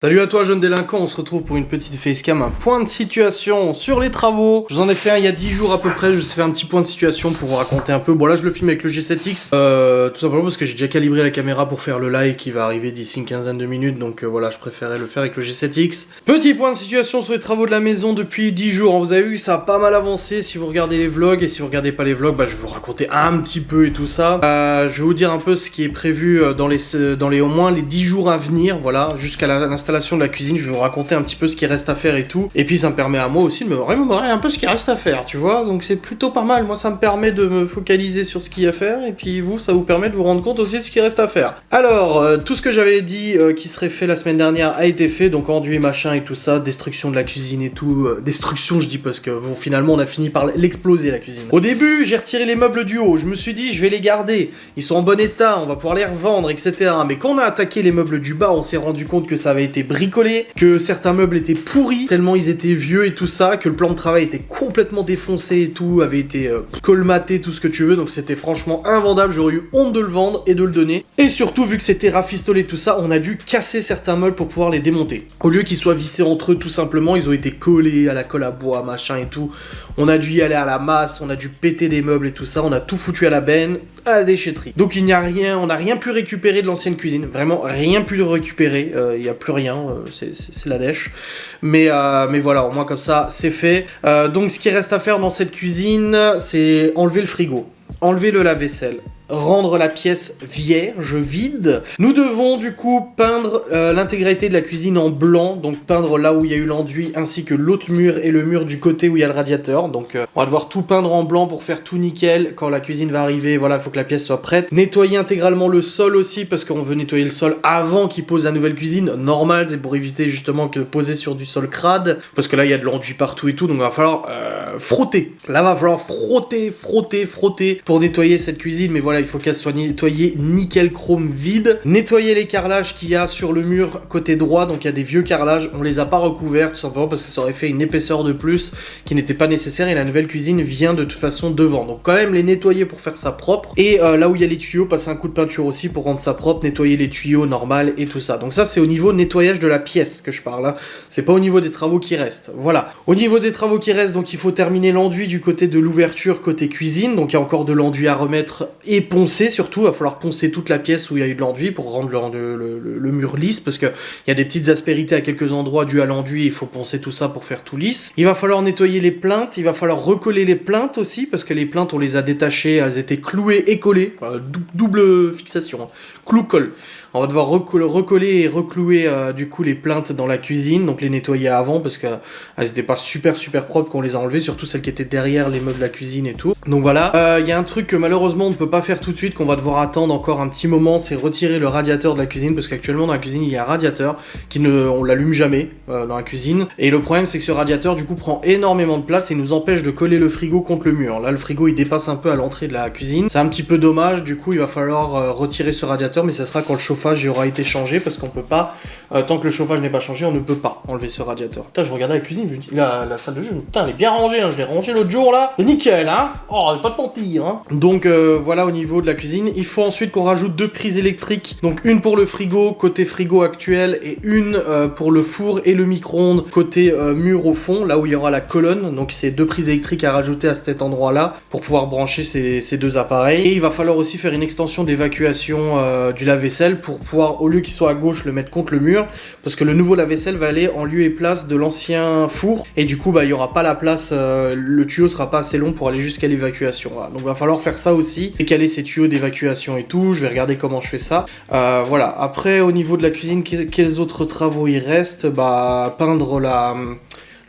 Salut à toi jeune délinquant, on se retrouve pour une petite facecam, un point de situation sur les travaux. Je vous en ai fait un il y a 10 jours à peu près, je vous ai fait un petit point de situation pour vous raconter un peu. Bon là je le filme avec le G7X, tout simplement parce que j'ai déjà calibré la caméra pour faire le live qui va arriver d'ici une quinzaine de minutes, donc voilà, je préférais le faire avec le G7X. Petit point de situation sur les travaux de la maison depuis 10 jours, vous avez vu ça a pas mal avancé si vous regardez les vlogs, et si vous regardez pas les vlogs, bah je vais vous raconter un petit peu et tout ça. Je vais vous dire un peu ce qui est prévu dans les au moins les 10 jours à venir, voilà, jusqu'à l'installation de la cuisine, je vais vous raconter un petit peu ce qui reste à faire et tout. Et puis ça me permet à moi aussi de me remémorer un peu ce qui reste à faire, tu vois. Donc c'est plutôt pas mal. Moi ça me permet de me focaliser sur ce qu'il y a à faire. Et puis vous, ça vous permet de vous rendre compte aussi de ce qui reste à faire. Alors, tout ce que j'avais dit qui serait fait la semaine dernière a été fait. Donc enduit, machin et tout ça. Destruction de la cuisine et tout. Destruction, je dis parce que bon, finalement on a fini par l'exploser la cuisine. Au début, j'ai retiré les meubles du haut. Je me suis dit, je vais les garder. Ils sont en bon état, on va pouvoir les revendre, etc. Mais quand on a attaqué les meubles du bas, on s'est rendu compte que ça avait été bricolé, que certains meubles étaient pourris, tellement ils étaient vieux et tout ça, que le plan de travail était complètement défoncé et tout, avait été colmaté, tout ce que tu veux, donc c'était franchement invendable, j'aurais eu honte de le vendre et de le donner. Et surtout, vu que c'était rafistolé tout ça, on a dû casser certains meubles pour pouvoir les démonter. Au lieu qu'ils soient vissés entre eux tout simplement, ils ont été collés à la colle à bois, machin et tout. On a dû y aller à la masse, on a dû péter des meubles et tout ça, on a tout foutu à la benne, à la déchetterie. Donc il n'y a rien, on n'a rien pu récupérer de l'ancienne cuisine, vraiment rien pu récupérer, il n'y a plus rien, c'est la dèche. Mais voilà, au moins comme ça, c'est fait. Donc ce qui reste à faire dans cette cuisine, c'est enlever le frigo, enlever le lave-vaisselle, rendre la pièce vierge, vide. Nous devons du coup peindre l'intégralité de la cuisine en blanc, donc peindre là où il y a eu l'enduit, ainsi que l'autre mur et le mur du côté où il y a le radiateur. Donc on va devoir tout peindre en blanc pour faire tout nickel. Quand la cuisine va arriver, voilà, il faut que la pièce soit prête. Nettoyer intégralement le sol aussi, parce qu'on veut nettoyer le sol avant qu'il pose la nouvelle cuisine. Normal, c'est pour éviter justement que poser sur du sol crade, parce que là il y a de l'enduit partout et tout, donc il va falloir frotter. Là il va falloir frotter pour nettoyer cette cuisine, mais voilà, il faut qu'elle soit nettoyée nickel chrome vide. Nettoyer les carrelages qu'il y a sur le mur côté droit, donc il y a des vieux carrelages, on les a pas recouverts tout simplement parce que ça aurait fait une épaisseur de plus qui n'était pas nécessaire, et la nouvelle cuisine vient de toute façon devant. Donc quand même les nettoyer pour faire ça propre, et là où il y a les tuyaux, passer un coup de peinture aussi pour rendre ça propre, nettoyer les tuyaux normal et tout ça. Donc ça c'est au niveau nettoyage de la pièce que je parle, hein. C'est pas au niveau des travaux qui restent. Voilà. Au niveau des travaux qui restent, donc il faut terminer l'enduit du côté de l'ouverture côté cuisine, donc il y a encore de l'enduit à remettre et poncer surtout, il va falloir poncer toute la pièce où il y a eu de l'enduit pour rendre le mur lisse, parce que il y a des petites aspérités à quelques endroits dues à l'enduit, il faut poncer tout ça pour faire tout lisse. Il va falloir nettoyer les plaintes, il va falloir recoller les plaintes aussi, parce que les plaintes on les a détachées, elles étaient clouées et collées, double fixation, hein. Clou-colle. On va devoir recoller et reclouer du coup les plaintes dans la cuisine, donc les nettoyer avant parce qu'elles n'étaient pas super propres quand on les a enlevées, surtout celles qui étaient derrière les meubles de la cuisine et tout. Donc voilà, il y a un truc que malheureusement on ne peut pas faire tout de suite, qu'on va devoir attendre encore un petit moment, c'est retirer le radiateur de la cuisine, parce qu'actuellement dans la cuisine il y a un radiateur on l'allume jamais dans la cuisine, et le problème c'est que ce radiateur du coup prend énormément de place et nous empêche de coller le frigo contre le mur. Là le frigo il dépasse un peu à l'entrée de la cuisine, c'est un petit peu dommage, du coup il va falloir retirer ce radiateur, mais ça sera quand le chauffage aura été changé, parce qu'on peut pas, tant que le chauffage n'est pas changé, on ne peut pas enlever ce radiateur. Putain, je regardais la cuisine, je me dis, la salle de jeu, putain, elle est bien rangée, hein, je l'ai rangée l'autre jour là, c'est nickel, hein, oh, pas de mentir, hein. Donc voilà au niveau de la cuisine. Il faut ensuite qu'on rajoute 2 prises électriques, donc une pour le frigo, côté frigo actuel, et une pour le four et le micro-ondes, côté mur au fond, là où il y aura la colonne, donc c'est 2 prises électriques à rajouter à cet endroit là, pour pouvoir brancher ces 2 appareils. Et il va falloir aussi faire une extension d'évacuation du lave-vaisselle, pour pouvoir, au lieu qu'il soit à gauche, le mettre contre le mur, parce que le nouveau lave-vaisselle va aller en lieu et place de l'ancien four, et du coup bah il y aura pas la place, le tuyau sera pas assez long pour aller jusqu'à l'évacuation. Voilà. Donc il va falloir faire ça aussi, décaler ces tuyaux d'évacuation et tout. Je vais regarder comment je fais ça. Voilà. Après au niveau de la cuisine, quels autres travaux il reste? Bah peindre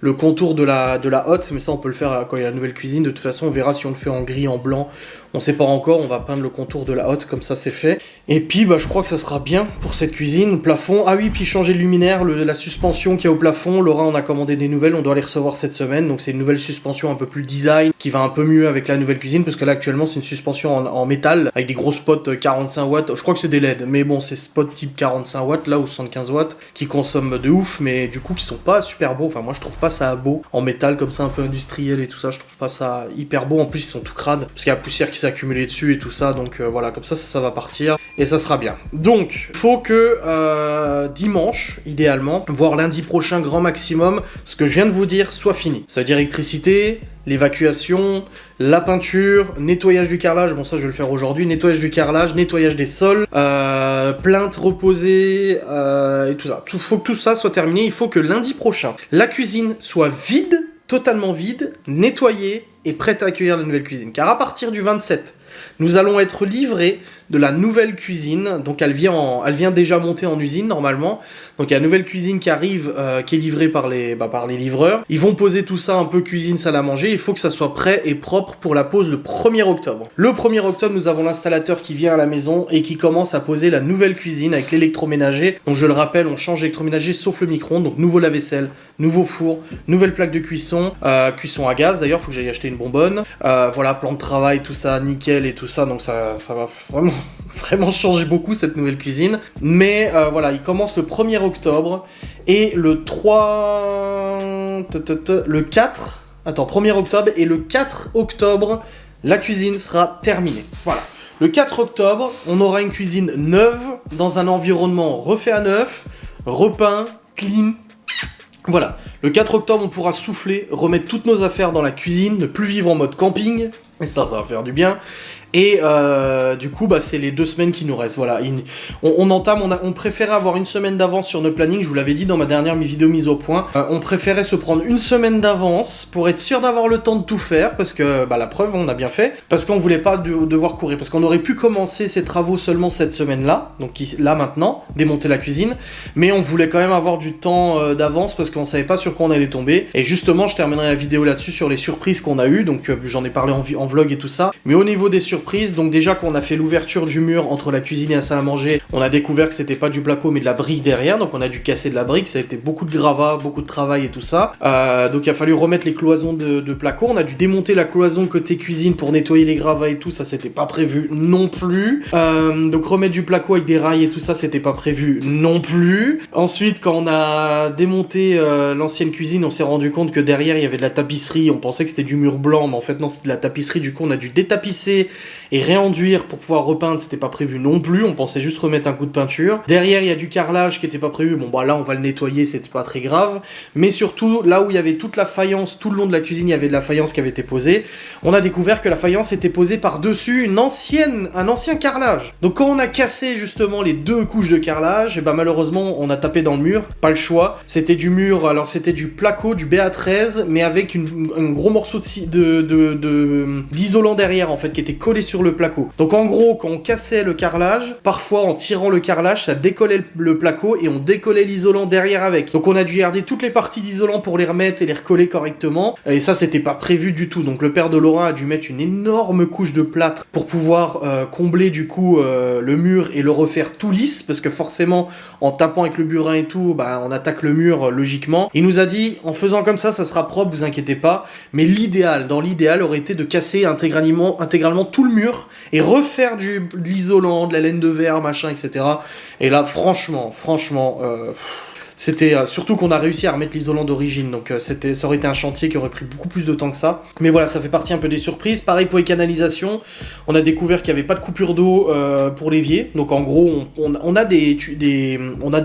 le contour de la hotte, mais ça on peut le faire quand il y a la nouvelle cuisine. De toute façon on verra si on le fait en gris, en blanc, on sait pas encore, on va peindre le contour de la hotte, comme ça c'est fait. Et puis bah je crois que ça sera bien pour cette cuisine. Plafond, ah oui, puis changer le luminaire, la suspension qu'il y a au plafond. Laura on a commandé des nouvelles, on doit les recevoir cette semaine, donc c'est une nouvelle suspension un peu plus design, qui va un peu mieux avec la nouvelle cuisine, parce que là actuellement c'est une suspension en métal, avec des gros spots 45 watts, je crois que c'est des LED, mais bon c'est spots type 45 watts là, ou 75 watts, qui consomment de ouf, mais du coup qui sont pas super beaux, enfin moi je trouve pas ça beau, en métal comme ça un peu industriel et tout ça, je trouve pas ça hyper beau, en plus ils sont tout crades, parce qu'il y a la poussière qui qui s'est accumulé dessus et tout ça, donc voilà, comme ça va partir, et ça sera bien. Donc, faut que dimanche, idéalement, voire lundi prochain, grand maximum, ce que je viens de vous dire soit fini. Ça veut dire électricité, l'évacuation, la peinture, nettoyage du carrelage, bon ça je vais le faire aujourd'hui, nettoyage du carrelage, nettoyage des sols, plainte reposée, et tout ça. Faut que tout ça soit terminé, il faut que lundi prochain, la cuisine soit vide, totalement vide, nettoyée et prête à accueillir la nouvelle cuisine. Car à partir du 27, nous allons être livrés de la nouvelle cuisine, donc elle vient déjà monter en usine normalement, donc il y a une nouvelle cuisine qui arrive, qui est livrée par les livreurs. Ils vont poser tout ça un peu cuisine, salle à manger, il faut que ça soit prêt et propre pour la pose le 1er octobre. Le 1er octobre, nous avons l'installateur qui vient à la maison et qui commence à poser la nouvelle cuisine avec l'électroménager. Donc je le rappelle, on change l'électroménager sauf le micro-ondes, donc nouveau lave-vaisselle, nouveau four, nouvelle plaque de cuisson, cuisson à gaz d'ailleurs, faut que j'aille acheter une bonbonne, voilà, plan de travail, tout ça, nickel et tout ça, donc ça va vraiment changer beaucoup cette nouvelle cuisine. Mais voilà, il commence le 1er octobre et le 1er octobre et le 4 octobre, la cuisine sera terminée. Voilà. Le 4 octobre, on aura une cuisine neuve, dans un environnement refait à neuf, repeint, clean. Voilà. Le 4 octobre, on pourra souffler, remettre toutes nos affaires dans la cuisine, ne plus vivre en mode camping. Et ça va faire du bien. Et du coup, c'est les 2 semaines qui nous restent. Voilà, on préférait avoir une semaine d'avance sur notre planning. Je vous l'avais dit dans ma dernière vidéo mise au point. On préférait se prendre une semaine d'avance pour être sûr d'avoir le temps de tout faire, parce que la preuve, on a bien fait, parce qu'on voulait pas devoir courir, parce qu'on aurait pu commencer ces travaux seulement cette semaine-là, donc là maintenant, démonter la cuisine, mais on voulait quand même avoir du temps d'avance parce qu'on savait pas sur quoi on allait tomber. Et justement, je terminerai la vidéo là-dessus sur les surprises qu'on a eues. Donc j'en ai parlé en vlog et tout ça. Mais au niveau des surprises, donc déjà qu'on a fait l'ouverture du mur entre la cuisine et la salle à manger, on a découvert que c'était pas du placo mais de la brique derrière, donc on a dû casser de la brique, ça a été beaucoup de gravats, beaucoup de travail et tout ça. Donc il a fallu remettre les cloisons de placo, on a dû démonter la cloison côté cuisine pour nettoyer les gravats et tout, ça c'était pas prévu non plus. Donc remettre du placo avec des rails et tout ça, c'était pas prévu non plus. Ensuite, quand on a démonté l'ancienne cuisine, on s'est rendu compte que derrière il y avait de la tapisserie, on pensait que c'était du mur blanc, mais en fait non, c'était de la tapisserie, du coup on a dû détapisser et réenduire pour pouvoir repeindre, c'était pas prévu non plus, on pensait juste remettre un coup de peinture. Derrière il y a du carrelage qui était pas prévu, bon là on va le nettoyer, c'était pas très grave, mais surtout là où il y avait toute la faïence, tout le long de la cuisine il y avait de la faïence qui avait été posée, on a découvert que la faïence était posée par-dessus un ancien carrelage. Donc quand on a cassé justement les 2 couches de carrelage, et malheureusement on a tapé dans le mur, pas le choix, c'était du mur, alors c'était du placo, du BA13, mais avec un gros morceau d'isolant derrière en fait, qui était collé sur le placo. Donc en gros, quand on cassait le carrelage, parfois en tirant le carrelage, ça décollait le placo et on décollait l'isolant derrière avec. Donc on a dû garder toutes les parties d'isolant pour les remettre et les recoller correctement. Et ça, c'était pas prévu du tout. Donc le père de Laura a dû mettre une énorme couche de plâtre pour pouvoir combler du coup le mur et le refaire tout lisse, parce que forcément, en tapant avec le burin et tout, on attaque le mur logiquement. Il nous a dit, en faisant comme ça sera propre, vous inquiétez pas. Mais dans l'idéal aurait été de casser intégralement tout le mur et refaire de l'isolant, de la laine de verre, machin, etc. Et là, franchement, c'était surtout qu'on a réussi à remettre l'isolant d'origine, donc ça aurait été un chantier qui aurait pris beaucoup plus de temps que ça. Mais voilà, ça fait partie un peu des surprises. Pareil pour les canalisations, on a découvert qu'il n'y avait pas de coupure d'eau pour l'évier. Donc en gros, on a des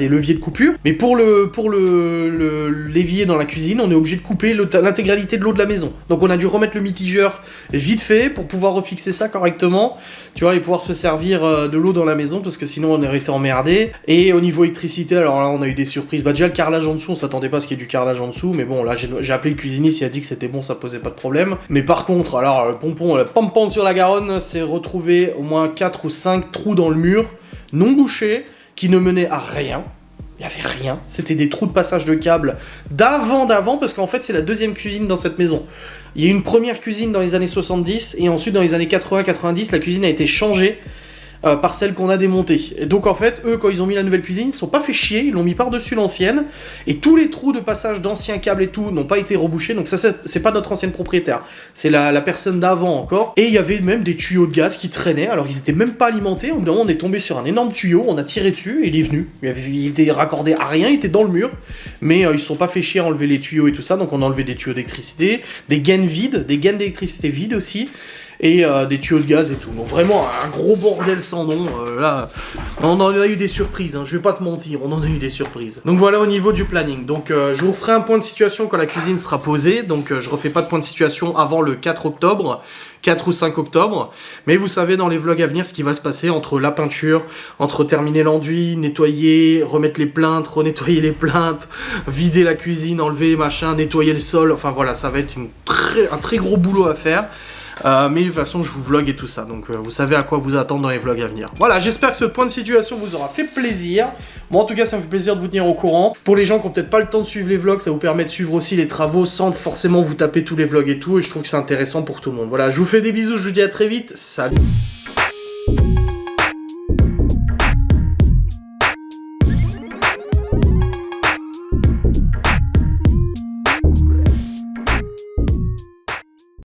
leviers de coupure, mais pour l'évier dans la cuisine, on est obligé de couper l'intégralité de l'eau de la maison. Donc on a dû remettre le mitigeur vite fait pour pouvoir refixer ça correctement, tu vois, et pouvoir se servir de l'eau dans la maison, parce que sinon on aurait été emmerdé. Et au niveau électricité, alors là on a eu des surprises. Déjà le carrelage en dessous, on s'attendait pas à ce qu'il y ait du carrelage en dessous, mais bon, là j'ai appelé le cuisiniste, il a dit que c'était bon, ça posait pas de problème. Mais par contre, alors le pompon sur la Garonne, c'est retrouvé au moins 4 ou 5 trous dans le mur, non bouchés, qui ne menaient à rien. Il n'y avait rien, c'était des trous de passage de câbles d'avant, parce qu'en fait c'est la 2e cuisine dans cette maison. Il y a eu une première cuisine dans les années 70, et ensuite dans les années 80-90, la cuisine a été changée par celle qu'on a démontée. Et donc en fait, eux, quand ils ont mis la nouvelle cuisine, ils se sont pas fait chier, ils l'ont mis par-dessus l'ancienne, et tous les trous de passage d'anciens câbles et tout n'ont pas été rebouchés, donc ça c'est pas notre ancienne propriétaire, c'est la personne d'avant encore. Et il y avait même des tuyaux de gaz qui traînaient, alors qu'ils étaient même pas alimentés. Au bout d'un moment, on est tombé sur un énorme tuyau, on a tiré dessus, et il est venu. Il était raccordé à rien, il était dans le mur, mais ils se sont pas fait chier à enlever les tuyaux et tout ça, donc on a enlevé des tuyaux d'électricité, des gaines vides, des gaines d'électricité vides aussi. et des tuyaux de gaz et tout. Donc vraiment un gros bordel sans nom. Là, on en a eu des surprises, hein, je vais pas te mentir, on en a eu des surprises. Donc voilà au niveau du planning. Donc je vous ferai un point de situation quand la cuisine sera posée. Donc je refais pas de point de situation avant le 4 octobre. 4 ou 5 octobre, mais vous savez dans les vlogs à venir ce qui va se passer entre la peinture, entre terminer l'enduit, nettoyer, remettre les plinthes, renettoyer les plinthes, vider la cuisine, enlever les machins, nettoyer le sol, enfin voilà, ça va être un très gros boulot à faire. Mais de toute façon je vous vlog et tout ça, donc vous savez à quoi vous attendre dans les vlogs à venir. Voilà, j'espère que ce point de situation vous aura fait plaisir. Moi en tout cas ça me fait plaisir de vous tenir au courant. Pour les gens qui ont peut-être pas le temps de suivre les vlogs, ça vous permet de suivre aussi les travaux sans forcément vous taper tous les vlogs et tout, et je trouve que c'est intéressant pour tout le monde. Voilà, je vous fais des bisous, je vous dis à très vite, salut.